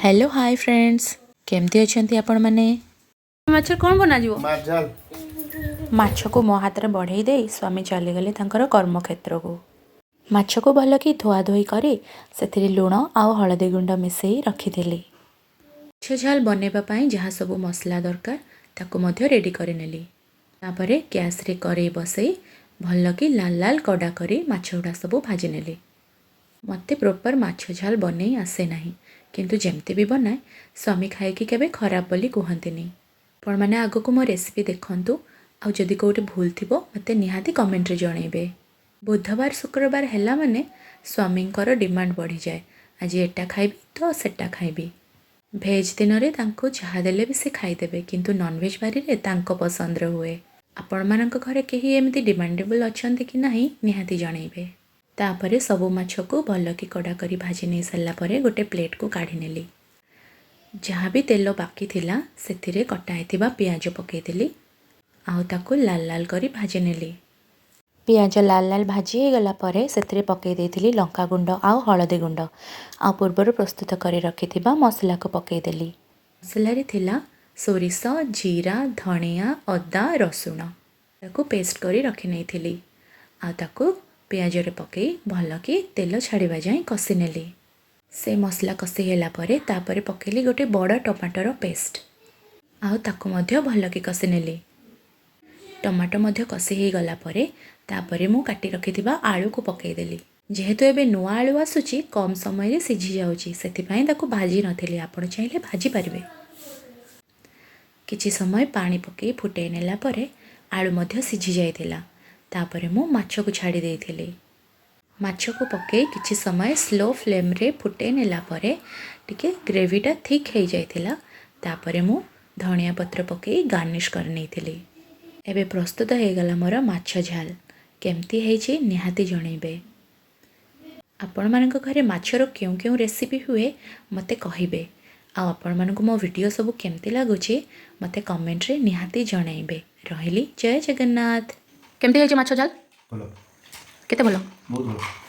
Hello hi friends केमती अच्छे आपण मैंने माछ कौन बना जीवो माछ को मो हाथ में बढ़ई दे स्वामी चलीगले कर्मक्षेत्र को माछ को भल कि धुआ धोई कर से लुण आउ हलदी गुंड मिसई रखिली माछ झाल बनवाई जहाँ सब मसला दरकार ताकू मध्य रेडी करेनेली तापरे गैस रे कड़े बसई भल कि लाल लाल कड़ा करी माछ गुड़ा सब भाजी नेली मते प्रॉपर माछ झाल बनै आसे नाही किंतु जेमती भी बनाए स्वामी खाएकी केबे खराब बोली कहंतिनी पण माने आगो को मो रेसिपी देखंतु आ जदि कोटे भूल थिबो मते निहाती कमेंट रे जणैबे। बुधवार शुक्रवार हैला माने स्वामींकर डिमांड बढ़ी जाए आज एटा खाइबी तो सेटा खाइबी भेज दिन रे तांको जहा देले भी से खाइदेबे किंतु नॉनवेज बारी रे तांको पसंद रे हुए आपण मानक घरे केही एमती डिमांडेबल अछंती कि नाही निहाती जणैबे। तापरे सबु माछ को भल कि कड़ा करी भाजी नहीं सारा पर गोटे प्लेट को काढ़ी नेली जहाँ भी तेल बाकी थिला सेथिरे कटा हेतिबा पियाज पकेइदेली आउ ताकू लाल लाल करी भाजी नेली पियाज लाल लाल भाजी हो गला परे सेथिरे पकेइ देइथिली लंका गुंड आउ हळदी गुंड आ पूर्वर प्रस्तुत करी रखिथिबा मसला को पकेइदेली मसला रे थिला सोरिष जीरा धनिया अदा रसुण ताकू पेस्ट करी रखि नेइथिली आ ताकू पियाज रे पकई भल कि तेल छाड़ा जाए कषि नेली से मसला कषि होला परे तापरे पकेली गोटे बड़ टमाटर पेस्ट आउ ताकू मध्य भल कि कषि नेली टमाटो मध्य कषि हो गला परे तापरे मु काटी रखिथिबा आलू को पकई देली जेहेतु एबे नुआ आलू आसुची कम समय रे सिझी जाउची सेथिपई ताकू भाजी नथिली आपण चाहिले भाजी पारिबे किछि समय पानी पकई फुटै नेला परे आलू मध्य सिझी जाइथिला तापरे मु माछ को छाड़ी देइथिली माछ को पकई किछि समय स्लो फ्लेम रे फुटे नेला परे टिके ग्रेवीटा थिक हो जाइथिला तापरे मु धनिया पत्र पकई गार्निश कर नेइथिली एबे प्रस्तुत हो गला मोर माछ झाल केमती हेछि निहाती जणैबे आपण मानक घरे माछर क्यों क्यों रेसिपी हुए मते कहिबे आ आपण मानक मो वीडियो सब केमती लागुची मते कमेंट रे निहाती जणैबे रहिली जय जगन्नाथ। केमती है माछ झाल केते भलो बहुत भलो।